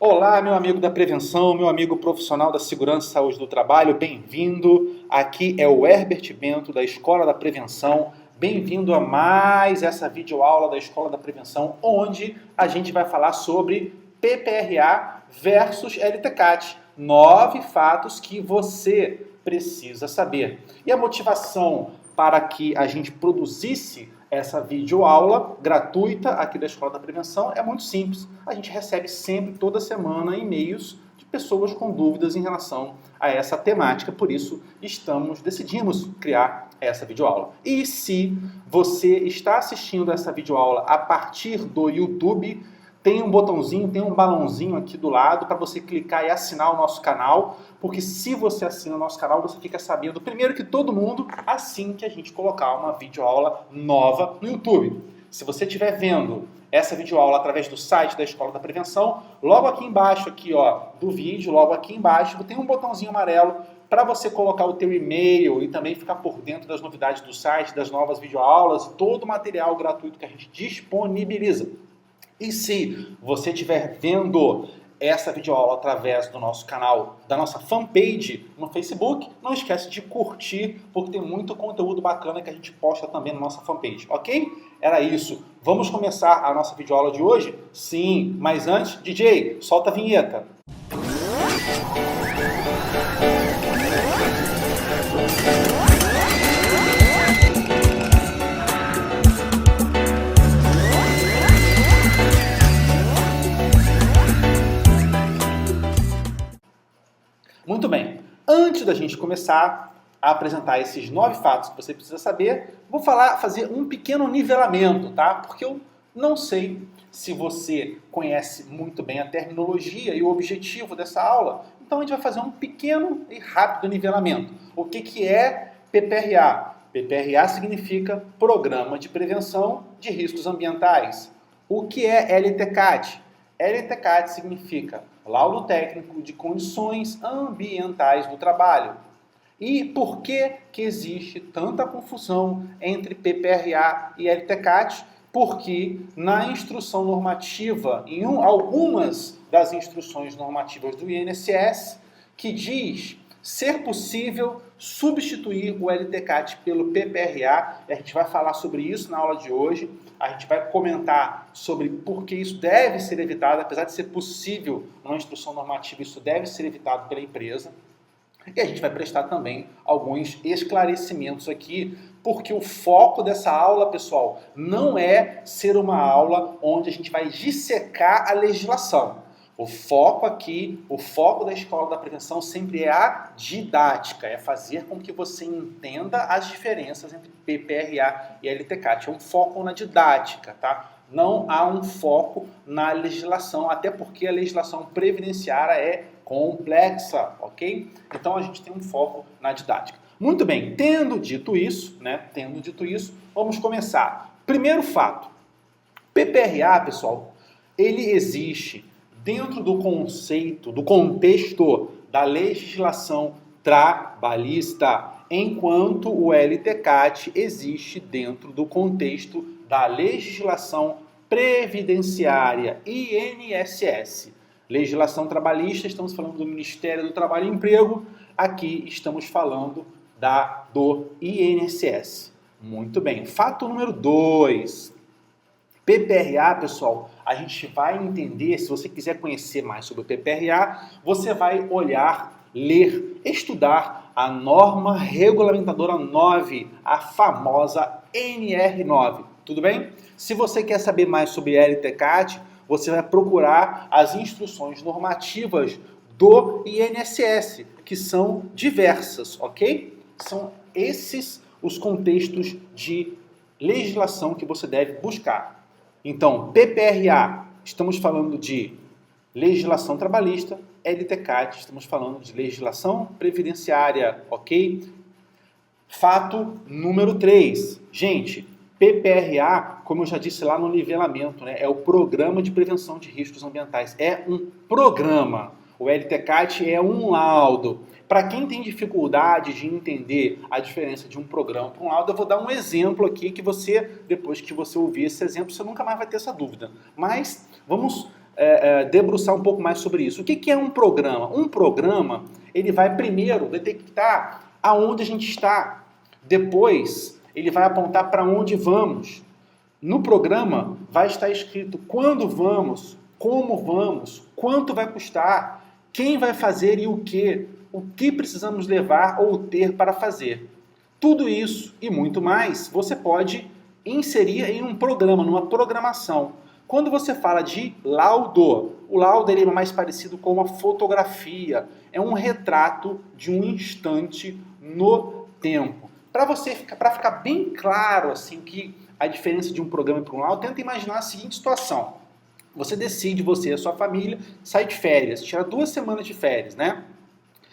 Olá, meu amigo da prevenção, meu amigo profissional da segurança e saúde do trabalho, bem-vindo. Aqui é o Herbert Bento, da Escola da Prevenção. Bem-vindo a mais essa videoaula da Escola da Prevenção, onde a gente vai falar sobre PPRA versus LTCAT. 9 fatos que você precisa saber. E a motivação para que a gente produzisse essa videoaula gratuita aqui da Escola da Prevenção é muito simples. A gente recebe sempre, toda semana, e-mails de pessoas com dúvidas em relação a essa temática. Por isso, decidimos criar essa videoaula. E se você está assistindo essa videoaula a partir do YouTube, tem um botãozinho, tem um balãozinho aqui do lado para você clicar e assinar o nosso canal, porque se você assina o nosso canal, você fica sabendo primeiro que todo mundo assim que a gente colocar uma videoaula nova no YouTube. Se você estiver vendo essa videoaula através do site da Escola da Prevenção, logo aqui embaixo aqui, ó, do vídeo, logo aqui embaixo, tem um botãozinho amarelo para você colocar o teu e-mail e também ficar por dentro das novidades do site, das novas videoaulas e todo o material gratuito que a gente disponibiliza. E se você estiver vendo essa videoaula através do nosso canal, da nossa fanpage no Facebook, não esquece de curtir, porque tem muito conteúdo bacana que a gente posta também na nossa fanpage, ok? Era isso. Vamos começar a nossa videoaula de hoje? Sim, mas antes, DJ, solta a vinheta. Muito bem, antes da gente começar a apresentar esses 9 fatos que você precisa saber, vou fazer um pequeno nivelamento, tá? Porque eu não sei se você conhece muito bem a terminologia e o objetivo dessa aula, então a gente vai fazer um pequeno e rápido nivelamento. O que é PPRA? PPRA significa Programa de Prevenção de Riscos Ambientais. O que é LTCAT? LTCAT significa Laudo Técnico de Condições Ambientais do Trabalho. E por que existe tanta confusão entre PPRA e LTCAT? Porque na instrução normativa, em algumas das instruções normativas do INSS, que diz ser possível substituir o LTCAT pelo PPRA, a gente vai falar sobre isso na aula de hoje. A gente vai comentar sobre por que isso deve ser evitado, apesar de ser possível numa instrução normativa, isso deve ser evitado pela empresa. E a gente vai prestar também alguns esclarecimentos aqui, porque o foco dessa aula, pessoal, não é ser uma aula onde a gente vai dissecar a legislação. O foco aqui, o foco da Escola da Prevenção sempre é a didática, é fazer com que você entenda as diferenças entre PPRA e LTCAT. É um foco na didática, tá? Não há um foco na legislação, até porque a legislação previdenciária é complexa, ok? Então a gente tem um foco na didática. Muito bem, tendo dito isso, vamos começar. Primeiro fato, PPRA, pessoal, ele existe dentro do conceito, do contexto da legislação trabalhista, enquanto o LTCAT existe dentro do contexto da legislação previdenciária, INSS. Legislação trabalhista, estamos falando do Ministério do Trabalho e Emprego, aqui estamos falando do INSS. Muito bem, fato número 2. PPRA, pessoal, a gente vai entender, se você quiser conhecer mais sobre o PPRA, você vai olhar, ler, estudar a norma regulamentadora 9, a famosa NR9, tudo bem? Se você quer saber mais sobre LTCAT, você vai procurar as instruções normativas do INSS, que são diversas, ok? São esses os contextos de legislação que você deve buscar. Então, PPRA, estamos falando de legislação trabalhista, LTCAT, estamos falando de legislação previdenciária, ok? Fato número 3. Gente, PPRA, como eu já disse lá no nivelamento, né, é o Programa de Prevenção de Riscos Ambientais. É um programa. O LTCAT é um laudo. Para quem tem dificuldade de entender a diferença de um programa para um laudo, eu vou dar um exemplo aqui que você, depois que você ouvir esse exemplo, você nunca mais vai ter essa dúvida. Mas vamos debruçar um pouco mais sobre isso. O que é um programa? Um programa, ele vai primeiro detectar aonde a gente está. Depois, ele vai apontar para onde vamos. No programa, vai estar escrito quando vamos, como vamos, quanto vai custar, quem vai fazer e o que precisamos levar ou ter para fazer. Tudo isso e muito mais, você pode inserir em um programa, numa programação. Quando você fala de laudo, o laudo ele é mais parecido com uma fotografia. É um retrato de um instante no tempo. Para ficar bem claro assim que a diferença de um programa para um laudo, tenta imaginar a seguinte situação. Você decide, você e a sua família, sai de férias, tira 2 semanas de férias, né?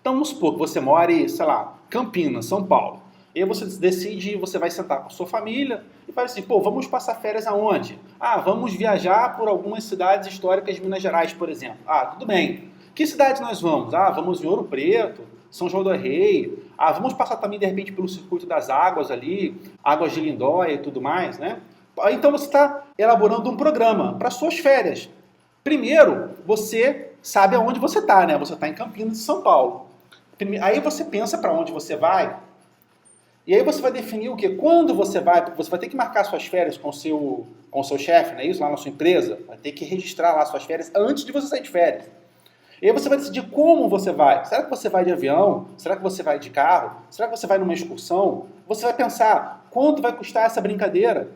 Então vamos supor que você mora em, sei lá, Campinas, São Paulo. E aí você decide, você vai sentar com a sua família e fala assim, pô, vamos passar férias aonde? Ah, vamos viajar por algumas cidades históricas de Minas Gerais, por exemplo. Ah, tudo bem. Que cidades nós vamos? Ah, vamos em Ouro Preto, São João do Rei. Ah, vamos passar também, de repente, pelo circuito das águas ali, Águas de Lindóia e tudo mais, né? Então você está elaborando um programa para suas férias. Primeiro, você sabe aonde você está, né? Você está em Campinas, São Paulo. Aí você pensa para onde você vai. E aí você vai definir o quê? Quando você vai ter que marcar suas férias com o seu chefe, não é isso? Lá na sua empresa. Vai ter que registrar lá suas férias antes de você sair de férias. E aí você vai decidir como você vai. Será que você vai de avião? Será que você vai de carro? Será que você vai numa excursão? Você vai pensar quanto vai custar essa brincadeira?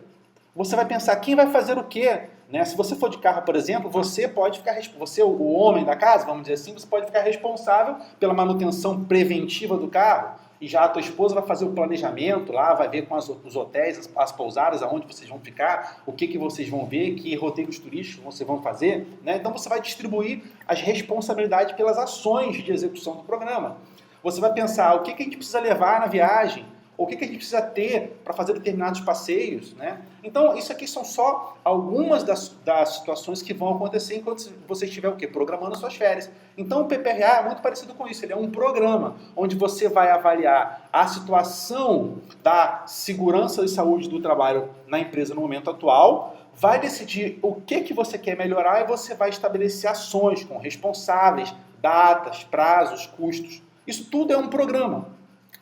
Você vai pensar quem vai fazer o quê? Né? Se você for de carro, por exemplo, você pode ficar, você, o homem da casa, vamos dizer assim, você pode ficar responsável pela manutenção preventiva do carro. E já a tua esposa vai fazer o planejamento lá, vai ver com os hotéis, as pousadas, aonde vocês vão ficar, o que vocês vão ver, que roteiros turísticos vocês vão fazer. Né? Então você vai distribuir as responsabilidades pelas ações de execução do programa. Você vai pensar o que a gente precisa levar na viagem, o que a gente precisa ter para fazer determinados passeios, né? Então, isso aqui são só algumas das situações que vão acontecer enquanto você estiver o quê? Programando as suas férias. Então, o PPRA é muito parecido com isso. Ele é um programa onde você vai avaliar a situação da segurança e saúde do trabalho na empresa no momento atual, vai decidir o que você quer melhorar e você vai estabelecer ações com responsáveis, datas, prazos, custos. Isso tudo é um programa.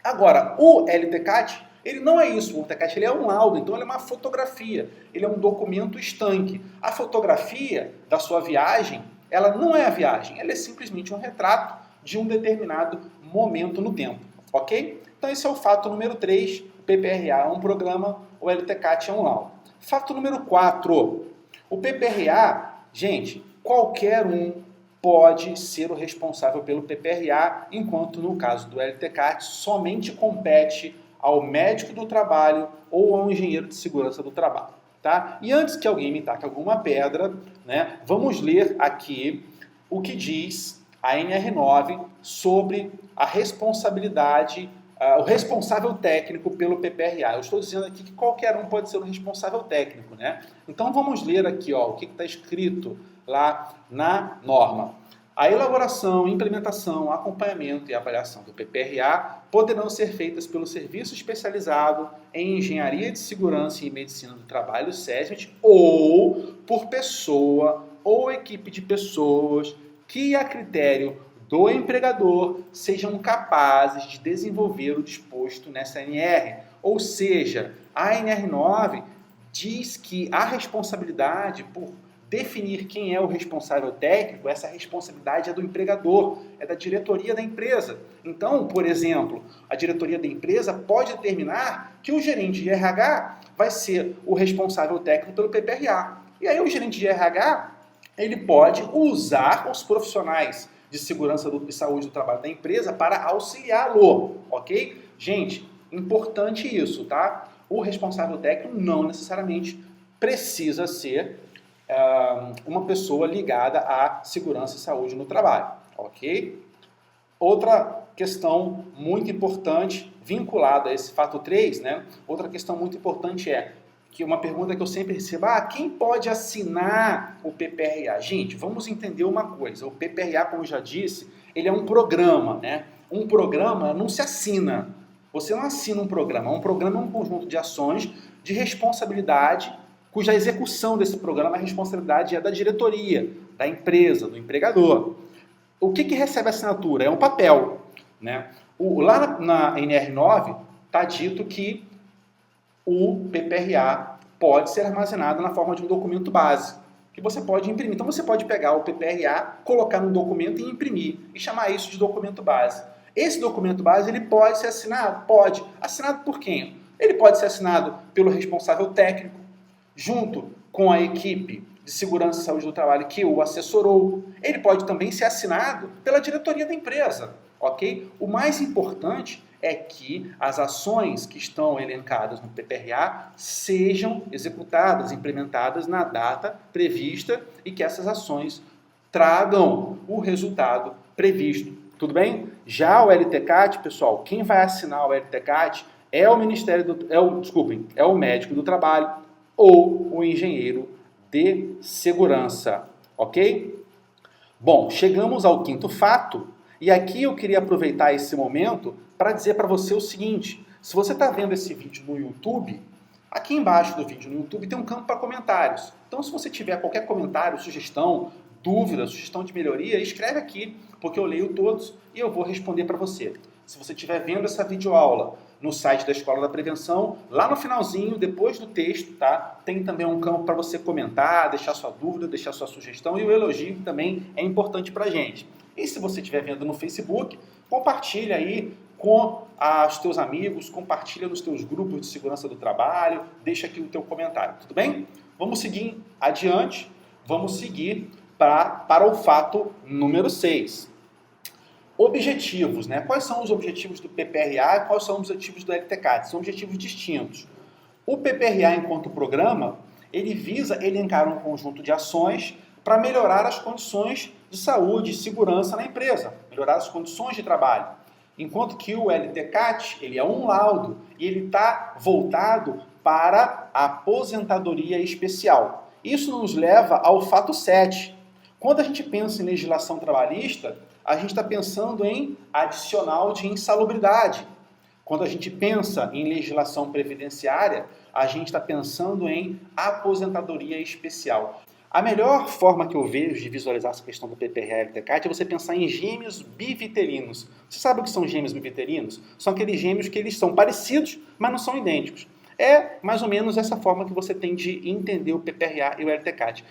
Agora, o LTCAT, ele não é isso. O LTCAT ele é um laudo, então ele é uma fotografia. Ele é um documento estanque. A fotografia da sua viagem, ela não é a viagem. Ela é simplesmente um retrato de um determinado momento no tempo. Ok? Então esse é o fato número 3. O PPRA é um programa, o LTCAT é um laudo. Fato número 4. O PPRA, gente, qualquer um pode ser o responsável pelo PPRA, enquanto no caso do LTCAT somente compete ao médico do trabalho ou ao engenheiro de segurança do trabalho. Tá? E antes que alguém me taque alguma pedra, né, vamos ler aqui o que diz a NR9 sobre a responsabilidade, o responsável técnico pelo PPRA. Eu estou dizendo aqui que qualquer um pode ser o responsável técnico, né? Então vamos ler aqui ó, o que está escrito lá na norma. A elaboração, implementação, acompanhamento e avaliação do PPRA poderão ser feitas pelo Serviço Especializado em Engenharia de Segurança e Medicina do Trabalho, SESMIT, ou por pessoa ou equipe de pessoas que, a critério do empregador, sejam capazes de desenvolver o disposto nessa NR. Ou seja, a NR9 diz que a responsabilidade por definir quem é o responsável técnico, essa responsabilidade é do empregador, é da diretoria da empresa. Então, por exemplo, a diretoria da empresa pode determinar que o gerente de RH vai ser o responsável técnico pelo PPRA. E aí o gerente de RH, ele pode usar os profissionais de segurança e saúde do trabalho da empresa para auxiliá-lo, ok? Gente, importante isso, tá? O responsável técnico não necessariamente precisa ser uma pessoa ligada à segurança e saúde no trabalho, ok? Outra questão muito importante, vinculada a esse fato 3, né? Outra questão muito importante é, que uma pergunta que eu sempre recebo, quem pode assinar o PPRA? Gente, vamos entender uma coisa, o PPRA, como eu já disse, ele é um programa, né? Um programa não se assina, você não assina um programa é um conjunto de ações de responsabilidade, cuja execução desse programa, a responsabilidade é da diretoria. da empresa, do empregador. O que recebe a assinatura? É um papel, né? Lá na NR9 está dito que o PPRA pode ser armazenado na forma de um documento base, que você pode imprimir. Então você pode pegar o PPRA, colocar no documento e imprimir, e chamar isso de documento base. Esse documento base ele pode ser assinado? Pode. Assinado por quem? Ele pode ser assinado pelo responsável técnico, junto com a equipe de segurança e saúde do trabalho que o assessorou. Ele pode também ser assinado pela diretoria da empresa, ok? O mais importante é que as ações que estão elencadas no PPRA sejam executadas, implementadas na data prevista e que essas ações tragam o resultado previsto. Tudo bem? Já o LTCAT, pessoal, quem vai assinar o LTCAT é o é o médico do trabalho ou o engenheiro de segurança, ok? Bom, chegamos ao quinto fato e aqui eu queria aproveitar esse momento para dizer para você o seguinte: se você está vendo esse vídeo no YouTube, aqui embaixo do vídeo no YouTube tem um campo para comentários. Então, se você tiver qualquer comentário, sugestão, dúvida, sugestão de melhoria, escreve aqui, porque eu leio todos e eu vou responder para você. Se você estiver vendo essa videoaula no site da Escola da Prevenção, lá no finalzinho, depois do texto, tá? Tem também um campo para você comentar, deixar sua dúvida, deixar sua sugestão, e o elogio também é importante para a gente. E se você estiver vendo no Facebook, compartilha aí com os teus amigos, compartilha nos teus grupos de segurança do trabalho, deixa aqui o teu comentário, tudo bem? Vamos seguir adiante, vamos seguir para o fato número 6. Objetivos, né? Quais são os objetivos do PPRA e quais são os objetivos do LTCAT? São objetivos distintos. O PPRA, enquanto programa, ele visa elencar um conjunto de ações para melhorar as condições de saúde e segurança na empresa, melhorar as condições de trabalho. Enquanto que o LTCAT, ele é um laudo e ele está voltado para a aposentadoria especial. Isso nos leva ao fato 7. Quando a gente pensa em legislação trabalhista, a gente está pensando em adicional de insalubridade. Quando a gente pensa em legislação previdenciária, a gente está pensando em aposentadoria especial. A melhor forma que eu vejo de visualizar essa questão do PPRA e LTCAT é você pensar em gêmeos biviterinos. Você sabe o que são gêmeos biviterinos? São aqueles gêmeos que eles são parecidos, mas não são idênticos. É mais ou menos essa forma que você tem de entender o PPRA e o LTCAT.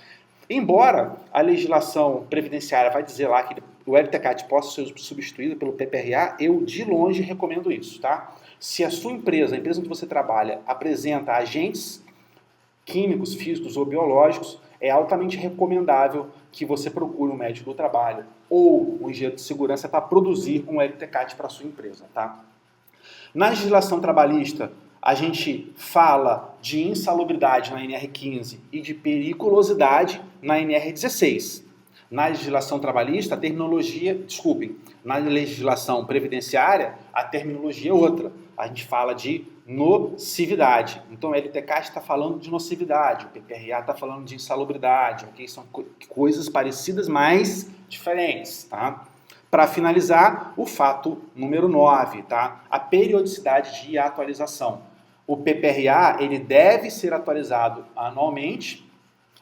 Embora a legislação previdenciária vai dizer lá que o LTCAT possa ser substituído pelo PPRA, eu de longe recomendo isso, tá? Se a sua empresa, a empresa onde você trabalha, apresenta agentes químicos, físicos ou biológicos, é altamente recomendável que você procure um médico do trabalho ou um engenheiro de segurança para produzir um LTCAT para a sua empresa, tá? Na legislação trabalhista, a gente fala de insalubridade na NR15 e de periculosidade na NR16. Na legislação trabalhista, na legislação previdenciária, a terminologia é outra. A gente fala de nocividade. Então, o LTCAT está falando de nocividade, o PPRA está falando de insalubridade, okay? São coisas parecidas, mas diferentes, tá? Para finalizar, o fato número 9, tá? A periodicidade de atualização. O PPRA ele deve ser atualizado anualmente,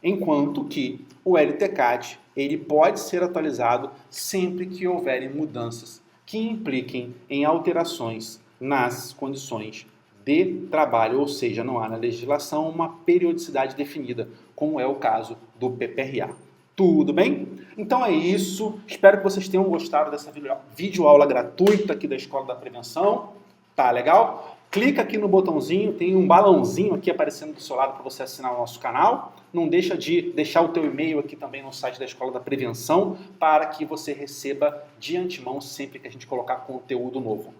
enquanto que o LTCAT ele pode ser atualizado sempre que houverem mudanças que impliquem em alterações nas condições de trabalho, ou seja, não há na legislação uma periodicidade definida, como é o caso do PPRA. Tudo bem? Então é isso. Espero que vocês tenham gostado dessa videoaula gratuita aqui da Escola da Prevenção. Tá legal? Clica aqui no botãozinho, tem um balãozinho aqui aparecendo do seu lado para você assinar o nosso canal. Não deixa de deixar o teu e-mail aqui também no site da Escola da Prevenção para que você receba de antemão sempre que a gente colocar conteúdo novo.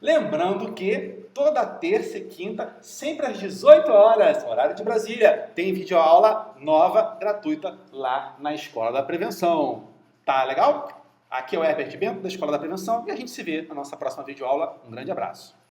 Lembrando que toda terça e quinta, sempre às 18 horas, horário de Brasília, tem videoaula nova, gratuita, lá na Escola da Prevenção. Tá legal? Aqui é o Herbert Bento, da Escola da Prevenção, e a gente se vê na nossa próxima videoaula. Um grande abraço.